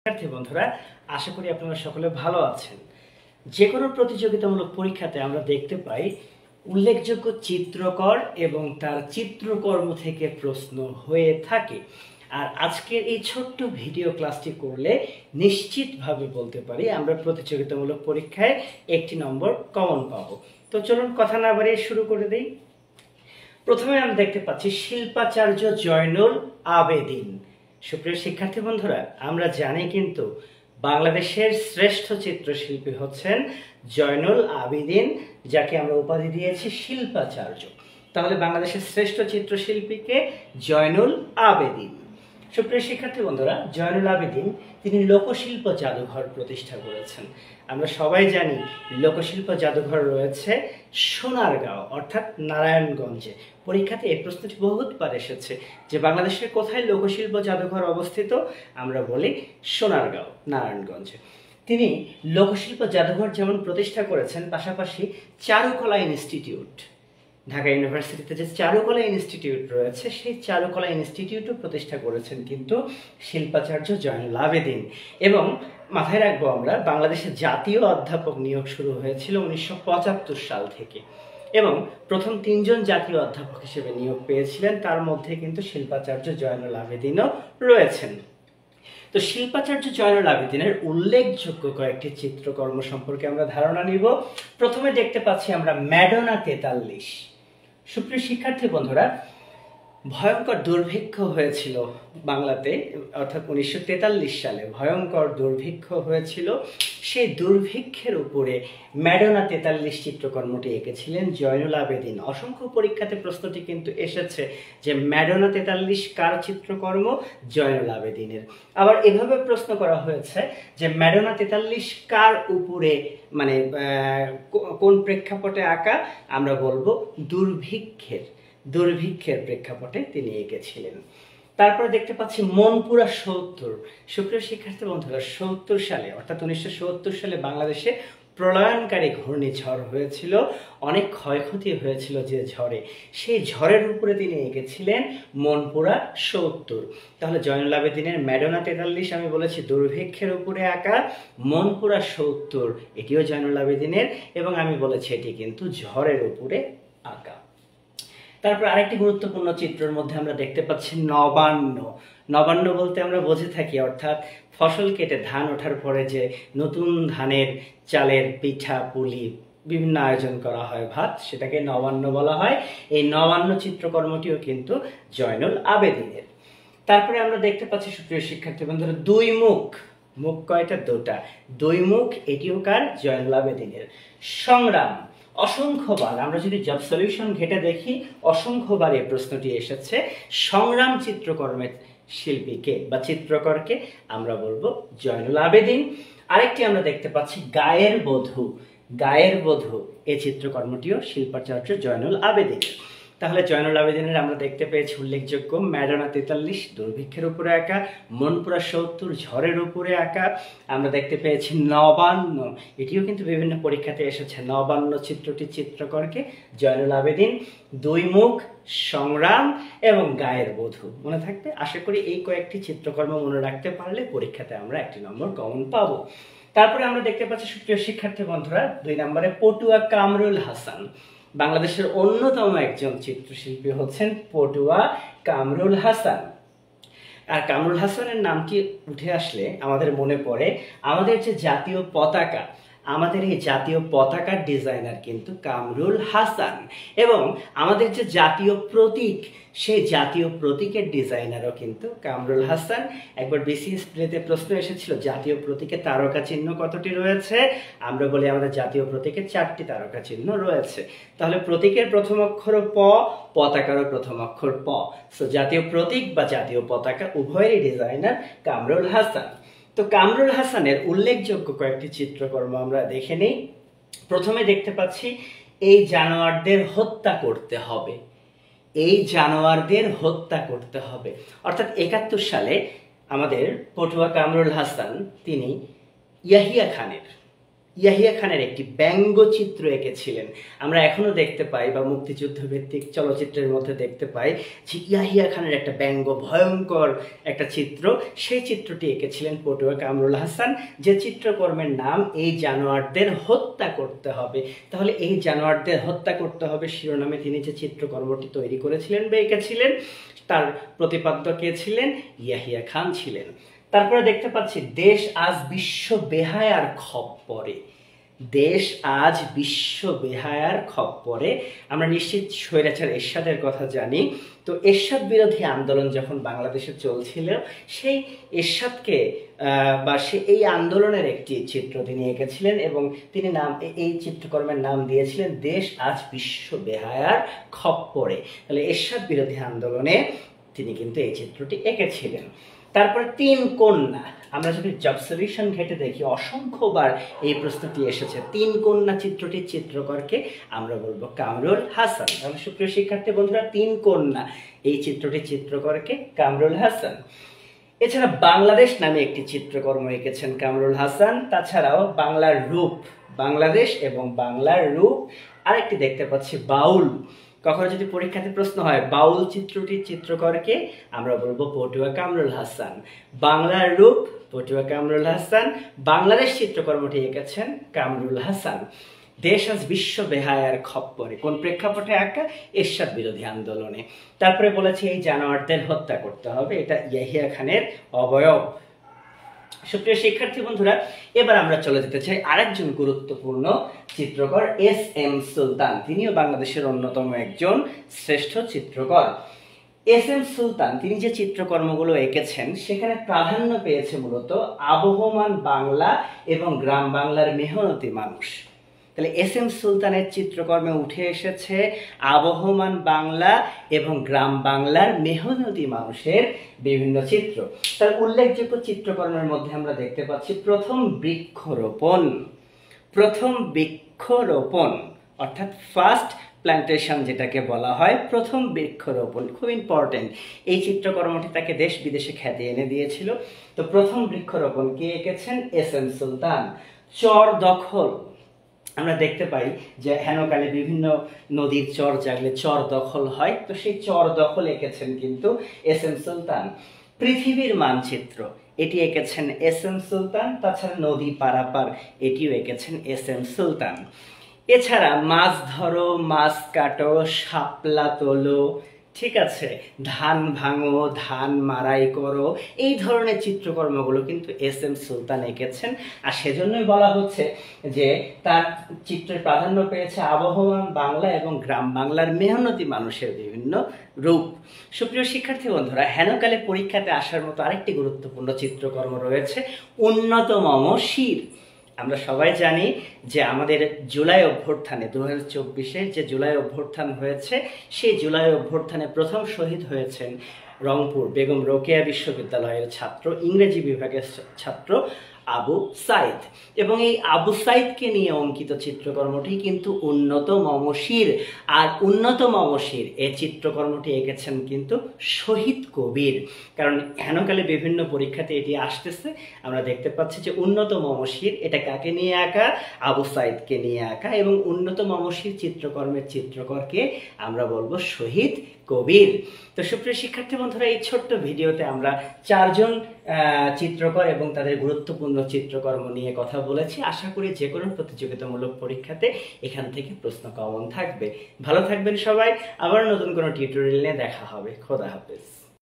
শিক্ষার্থী বন্ধুরা, আশা করি আপনারা সকলে ভালো আছেন। যে কোনো প্রতিযোগিতামূলক পরীক্ষাতে আমরা দেখতে পাই উল্লেখযোগ্য চিত্রকর এবং তার চিত্রকর্ম থেকে প্রশ্ন হয়ে থাকে। আর আজকের এই ছোট্ট ভিডিও ক্লাসটি করলে নিশ্চিতভাবে বলতে পারি আমরা প্রতিযোগিতামূলক পরীক্ষায় 1 নম্বর কমন পাবো। তো চলুন কথা না বাড়িয়ে শুরু করে দেই। প্রথমে আমরা দেখতে পাচ্ছি শিল্পাচার্য জয়নুল আবেদিন। সুপ্রিয় শিক্ষার্থী বন্ধুরা, আমরা জানি কিন্তু বাংলাদেশের শ্রেষ্ঠ চিত্রশিল্পী হচ্ছেন জয়নুল আবেদিন, যাকে আমরা উপাধি দিয়েছি শিল্পাচার্য। তাহলে বাংলাদেশের শ্রেষ্ঠ চিত্রশিল্পীকে জয়নুল আবেদিন। সুপ্রিয় শিক্ষার্থী বন্ধুরা, জয়নুল আবেদিন তিনি লোকশিল্প জাদুঘর প্রতিষ্ঠা করেছেন। আমরা সবাই জানি লোকশিল্প জাদুঘর রয়েছে সোনারগাঁও অর্থাৎ নারায়ণগঞ্জে। পরীক্ষাতে এই প্রশ্নটি বহুতবার এসেছে যে বাংলাদেশের কোথায় লোকশিল্প জাদুঘর অবস্থিত? আমরা বলি সোনারগাঁও, নারায়ণগঞ্জে। তিনি লোকশিল্প জাদুঘর যেমন প্রতিষ্ঠা করেছেন, পাশাপাশি চারুকলা ইনস্টিটিউট, ঢাকা ইউনিভার্সিটিতে যে চারুকলা ইনস্টিটিউট রয়েছে সেই চারুকলা ইনস্টিটিউটও প্রতিষ্ঠা করেছেন কিন্তু শিল্পাচার্য জয়নুল আবেদিন। এবং মাথায় রাখবো আমরা, বাংলাদেশের জাতীয় অধ্যাপক নিয়োগ শুরু হয়েছিল 1975 সাল থেকে, এবং প্রথম 3 জন জাতীয় অধ্যাপক হিসেবে নিয়োগ পেয়েছিলেন, তার মধ্যে কিন্তু শিল্পাচার্য জয়নুল আবেদিনও রয়েছেন। তো শিল্পাচার্য জয়নুল আবেদিনের উল্লেখযোগ্য কয়েকটি চিত্রকর্ম সম্পর্কে আমরা ধারণা নিব। প্রথমে দেখতে পাচ্ছি আমরা ম্যাডোনা 43। সুপ্রিয় শিক্ষার্থী বন্ধুরা, ভয়ঙ্কর দুর্ভিক্ষ হয়েছিল বাংলাতে, অর্থাৎ 1943 সালে ভয়ঙ্কর দুর্ভিক্ষ হয়েছিল। সেই দুর্ভিক্ষের উপরে ম্যাডোনা 43 চিত্রকর্মটি এঁকেছিলেন জয়নুল আবেদিন। অসংখ্য পরীক্ষাতে প্রশ্নটি কিন্তু এসেছে যে ম্যাডোনা 43 কার চিত্রকর্ম? জয়নুল আবেদিনের। আবার এভাবে প্রশ্ন করা হয়েছে যে ম্যাডোনা 43 কার উপরে, মানে কোন প্রেক্ষাপটে আঁকা? আমরা বলবো দুর্ভিক্ষের প্রেক্ষাপটে তিনি এঁকেছিলেন। তারপরে দেখতে পাচ্ছি মনপুরা 70। সুপ্রিয় শিক্ষার্থী বন্ধুরা, 70 সালে অর্থাৎ 1970 সালে বাংলাদেশে প্রলয়নকারী ঘূর্ণিঝড় হয়েছিল, অনেক ক্ষয়ক্ষতি হয়েছিল যে ঝড়ে, সেই ঝড়ের উপরে তিনি এঁকেছিলেন মনপুরা 70। তাহলে জয়নুল আবেদিনের ম্যাডোনা 43 আমি বলেছি দুর্ভিক্ষের উপরে আঁকা, মনপুরা 70 এটিও জয়নুল আবেদিনের, এবং আমি বলেছি এটি কিন্তু ঝড়ের উপরে আঁকা। তারপর আরেকটি গুরুত্বপূর্ণ চিত্রের মধ্যে আমরা দেখতে পাচ্ছি নবান্ন। নবান্ন বলতে আমরা বুঝে থাকি অর্থাৎ ফসল কেটে ধান ওঠার পরে যে নতুন ধানের চালের পিঠা পুলি বিভিন্ন আয়োজন করা হয়, ভাত, সেটাকে নবান্ন বলা হয়। এই নবান্ন চিত্রকর্মটিও কিন্তু জয়নুল আবেদিনের। তারপরে আমরা দেখতে পাচ্ছি সুপ্রিয় শিক্ষার্থী বন্ধুরা দুই মুখ। মুখ কয়টা? দুটা। দুই মুখ এটিও কার? জয়নুল আবেদিনের। সংগ্রাম, অসংখ্যবার আমরা যদি জব সলিউশন ঘেটে দেখি অসংখ্যবার এই প্রশ্নটি এসেছে। সংগ্রাম চিত্রকর্মের শিল্পীকে বা চিত্রকরকে আমরা বলবো জয়নুল আবেদিন। আরেকটি আমরা দেখতে পাচ্ছি গায়ের বধূ। গায়ের বধূ এই চিত্রকর্মটিও শিল্পাচার্য জয়নুল আবেদিনের। তাহলে জয়নুল আবেদিনের আমরা দেখতে পেয়েছি উল্লেখযোগ্য ম্যাডোনা 43 দুর্ভিক্ষের উপরে আঁকা, মনপুরা 70 ঝড়ের উপরে আঁকা। আমরা দেখতে পেয়েছি নবান্ন, এটিও কিন্তু বিভিন্ন পরীক্ষাতে এসেছে। নবান্ন চিত্রটি চিত্রকরকে জয়নুল আবেদিন। দুই মুখ, সংগ্রাম এবং গায়ের বধূ মনে থাকবে। আশা করি এই কয়েকটি চিত্রকর্ম মনে রাখতে পারলে পরীক্ষাতে আমরা 1 নম্বর কমন পাবো। তারপরে আমরা দেখতে পাচ্ছি সুপ্রিয় শিক্ষার্থী বন্ধুরা 2 নম্বরে পটুয়া কামরুল হাসান। বাংলাদেশের অন্যতম একজন চিত্রশিল্পী হচ্ছেন পটুয়া কামরুল হাসান। আর কামরুল হাসানের নামটি উঠে আসলে আমাদের মনে পড়ে আমাদের যে জাতীয় পতাকা, আমাদের এই জাতীয় পতাকার ডিজাইনার কিন্তু কামরুল হাসান, এবং আমাদের যে জাতীয় প্রতীক সেই জাতীয় প্রতীকের ডিজাইনারও কিন্তু কামরুল হাসান। একবার বিসিএস প্লেতে প্রশ্ন এসেছিল জাতীয় প্রতীকে তারকা চিহ্ন কতটি রয়েছে? আমরা বলি আমাদের জাতীয় প্রতীকে 4টি তারকা চিহ্ন রয়েছে। তাহলে প্রতীকের প্রথম অক্ষর প, পতাকারও প্রথম অক্ষর প। সো জাতীয় প্রতীক বা জাতীয় পতাকা উভয়েরই ডিজাইনার কামরুল হাসান। তো কামরুল হাসানের উল্লেখযোগ্য কয়েকটি চিত্রকর্ম আমরা দেখে নেই। প্রথমে দেখতে পাচ্ছি এই জানোয়ারদের হত্যা করতে হবে। এই জানোয়ারদের হত্যা করতে হবে অর্থাৎ 71 সালে আমাদের পটুয়া কামরুল হাসান তিনি ইয়াহিয়া খানের একটি ব্যঙ্গচিত্র এঁকেছিলেন। আমরা এখনো দেখতে পাই বা মুক্তিযুদ্ধ ভিত্তিক চলচ্চিত্রের মধ্যে দেখতে পাই যে ইয়াহিয়া খানের একটা ব্যঙ্গ ভয়ঙ্কর একটা চিত্র, সেই চিত্রটি এঁকেছিলেন পটুয়া কামরুল হাসান, যে চিত্রকর্মের নাম এই জানোয়ারদের হত্যা করতে হবে। তাহলে এই জানোয়ারদের হত্যা করতে হবে শিরোনামে তিনি যে চিত্রকর্মটি তৈরি করেছিলেন বা এঁকেছিলেন, তার প্রতিপাদ্য কে ছিলেন? ইয়াহিয়া খান ছিলেন। তারপরে দেখতে পাচ্ছি দেশ আজ বিশ্ব বেহায়ার খপ্পরে। দেশ আজ বিশ্ব বেহায়ার খপ্পরে। আমরা নিশ্চিত স্বৈরাচার এরশাদের কথা জানি। তো এরশাদ বিরোধী আন্দোলন যখন বাংলাদেশে চলছিল, সেই এরশাদকে বা এই আন্দোলনের একটি চিত্র তিনি এঁকেছিলেন এবং তিনি এই চিত্রকর্মের নাম দিয়েছিলেন দেশ আজ বিশ্ব বেহায়ার খপ্পরে। তাহলে এরশাদ বিরোধী আন্দোলনে তিনি কিন্তু এই চিত্রটি এঁকেছিলেন। তারপরে তিন কন্যা, আমরা যদি জব সলিউশন ঘেটে দেখি অসংখ্যবার এই প্রশ্নটি এসেছে। তিন কন্যা চিত্রটির চিত্রকরকে আমরা বলবো কামরুল হাসান। তাহলে সুপ্রিয় শিক্ষার্থী বন্ধুরা, তিন কন্যা এই চিত্রটির চিত্রকরকে কামরুল হাসান। এছাড়া বাংলাদেশ নামে একটি চিত্রকর্ম এঁকেছেন কামরুল হাসান। তাছাড়াও বাংলার রূপ, বাংলাদেশ এবং বাংলার রূপ। আরেকটি দেখতে পাচ্ছি বাউল। কখনো যদি পরীক্ষাতে প্রশ্ন হয় বাউল চিত্রটির চিত্রকরকে, আমরা বলবো পটুয়া কামরুল হাসান। বাংলার রূপ পটুয়া কামরুল হাসান, বাংলাদেশ চিত্রকর্মটি এঁকেছেন কামরুল হাসান। দেশ আজ বিশ্ব বেহায়ার খপ্পরে, কোন প্রেক্ষাপটে আঁকা? এরশাদ বিরোধী আন্দোলনে। তারপরে বলেছে এই জানোয়ারদের হত্যা করতে হবে, এটা ইয়াহিয়া খানের অবয়ব। সুপ্রিয় শিক্ষার্থী বন্ধুরা, এবার আমরা চলে যেতে চাই আরেকজন গুরুত্বপূর্ণ চিত্রকর এস এম সুলতান। তিনিও বাংলাদেশের অন্যতম একজন শ্রেষ্ঠ চিত্রকর। এস এম সুলতান তিনি যে চিত্রকর্মগুলো এঁকেছেন সেখানে প্রাধান্য পেয়েছে মূলত আবহমান বাংলা এবং গ্রাম বাংলার মেহনতি মানুষ। তাহলে এস এম সুলতানের চিত্রকর্মে উঠে এসেছে আবহমান বাংলা এবং গ্রাম বাংলার মেহনতি মানুষের বিভিন্ন চিত্র। তার উল্লেখযোগ্য চিত্রকর্মের মধ্যে আমরা দেখতে পাচ্ছি প্রথম বৃক্ষরোপণ। প্রথম বৃক্ষরোপণ অর্থাৎ ফার্স্ট প্ল্যান্টেশন যেটাকে বলা হয়, প্রথম বৃক্ষরোপণ খুব ইম্পর্টেন্ট। এই চিত্রকর্মটি তাকে দেশ বিদেশে খ্যাতি এনে দিয়েছিল। তো প্রথম বৃক্ষরোপণ কে এঁকেছেন? এস এম সুলতান। চর দখল, আমরা দেখতে পাই যে হেনকালে বিভিন্ন নদীর চর জাগলে চর দখল হয়, তো সেই চর দখল এঁকেছেন কিন্তু এস এম সুলতান। পৃথিবীর মানচিত্র, এটি এঁকেছেন এস এম সুলতান। তাছাড়া নদী পারাপার, এটিও এঁকেছেন এস এম সুলতান। এছাড়া মাছ ধরো, মাছ কাটো, শাপলা তোলো, ঠিক আছে, ধান ভাঙো, ধান মারাই করো, এই ধরনের চিত্রকর্মগুলো কিন্তু এস এম সুলতান এঁকেছেন। আর সেজন্যই বলা হচ্ছে যে তার চিত্রের প্রাধান্য পেয়েছে আবহমান বাংলা এবং গ্রাম বাংলার মেহনতি মানুষের বিভিন্ন রূপ। সুপ্রিয় শিক্ষার্থী বন্ধুরা, হেনকালে পরীক্ষাতে আসার মতো আরেকটি গুরুত্বপূর্ণ চিত্রকর্ম রয়েছে উন্নত মম শির। আমরা সবাই জানি যে আমাদের জুলাই অভ্যুত্থানে 2024-এ যে জুলাই অভ্যুত্থান হয়েছে, সেই জুলাই অভ্যুত্থানে প্রথম শহীদ হয়েছেন রংপুর বেগম রোকেয়া বিশ্ববিদ্যালয়ের ছাত্র, ইংরেজি বিভাগের ছাত্র আবু সাইদ। এবং এই আবু সাইদকে নিয়ে অঙ্কিত চিত্রকর্মটি কিন্তু উন্নত মমশির। আর উন্নত মমশির এই চিত্রকর্মটি এঁকেছেন কিন্তু শহীদ কবির। কারণ হেনকালে বিভিন্ন পরীক্ষাতে এটি আসতেছে, আমরা দেখতে পাচ্ছি যে উন্নত মমশির এটা কাকে নিয়ে আঁকা? আবু সাইদকে নিয়ে আঁকা। এবং উন্নত মমশির চিত্রকর্মের চিত্রকরকে আমরা বলবো শহীদ কবির। তো সুপ্রিয় শিক্ষার্থী বন্ধুরা, এই ছোট্ট ভিডিওতে আমরা চারজন চিত্রকর এবং তাদের গুরুত্বপূর্ণ চিত্রকর্ম নিয়ে কথা বলেছি। আশা করি যে কোনো প্রতিযোগিতামূলক পরীক্ষাতে এখান থেকে প্রশ্ন কমন থাকবে। ভালো থাকবেন সবাই। আবার নতুন কোনো টিউটোরিয়াল নিয়ে দেখা হবে। খোদা হাফেজ।